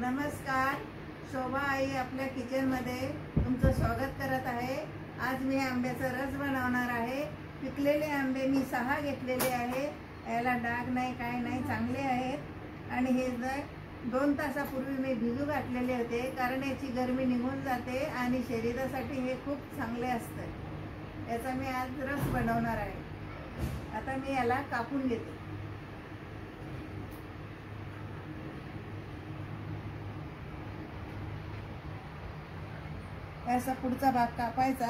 नमस्कार, शोभा आई आपल्या किचनमध्ये तुमचं स्वागत करत आहे। आज मी आंब्याचा रस बनवणार आहे। पिकलेले आंबे मी 6 घेतलेले आहे। याला डाग नाही, काय नाही, चांगले आहेत। आणि हे 2 तासापूर्वी मी भिजू घातलेले होते, कारण याची गरमी निघून जाते आणि शरीरासाठी हे खूप चांगले असते। याचा मी आज रस बनवणार आहे। आता मी याला कापून घेते। असा पुढचा भाग कापायचा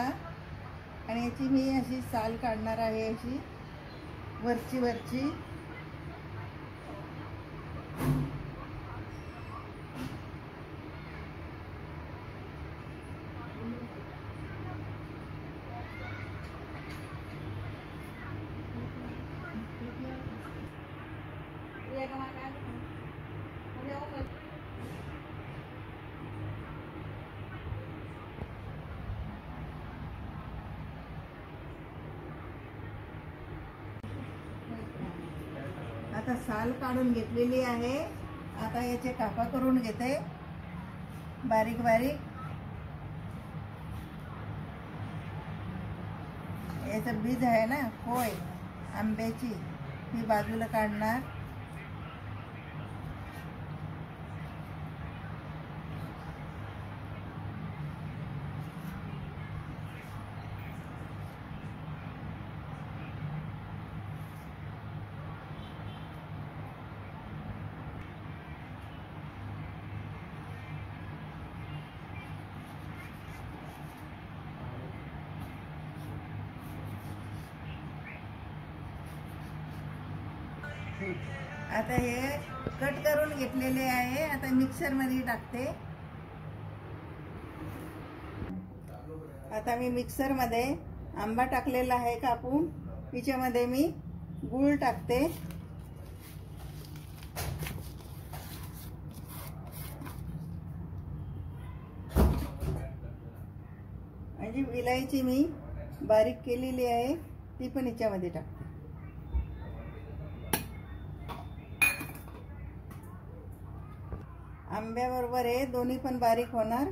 आणि याची मी अशी साल काढणार आहे, अशी वरची आता साल काढून घेतलेली आहे। आता याचे कापा करून घेते बारीक बारीक। याचं बीज आहे ना, कोय आंब्याची, ही बाजूला काढणार। आता हे कट करून घेतलेले आहे। आता मिक्सर मध्ये टाकते। आता मी मिक्सर मध्ये आंबा टाकलेला आहे कापून। याच्यामध्ये मी गूळ टाकते। आणि विलायची मी बारीक केलेली आहे, ती पण याच्यामध्ये टाकते। आंब्याबरोबर हे दोन्ही पण बारीक होणार।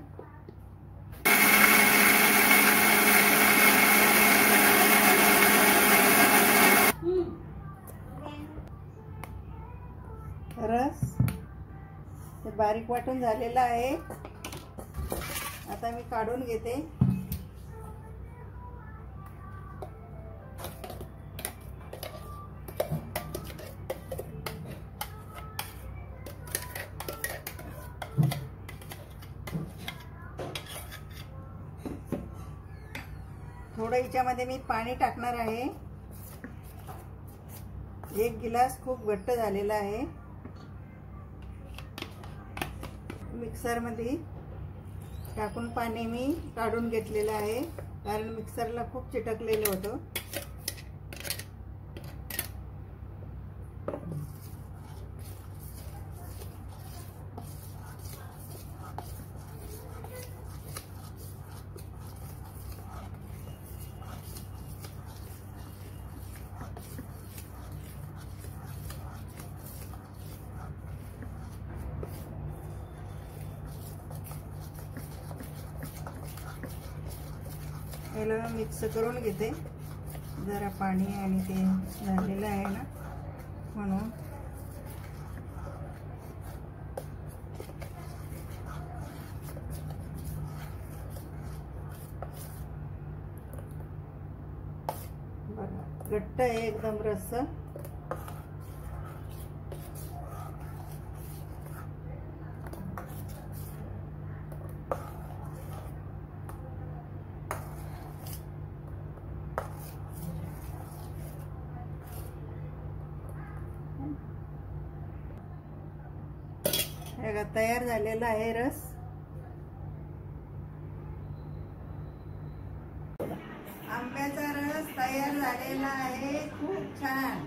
रस ते बारीक वाटून झालेला आहे। आता मी काढून घेते। थोडं याच्यामध्ये मी पाणी टाकणार आहे। 1 गिलास खूप घट्ट झालेला आहे। मिक्सर मध्ये टाकून पाणी मी काढून घेतलेलं आहे, कारण मिक्सरला खूप चिटकलेलं होतं। याला मिक्स करून घेते। जरा पाणी आणि ते झालेलं आहे ना, म्हणून बघा घट्ट आहे एकदम रस। तयार झालेला आहे रस। आंब्याचा रस तयार झालेला आहे, खूप छान।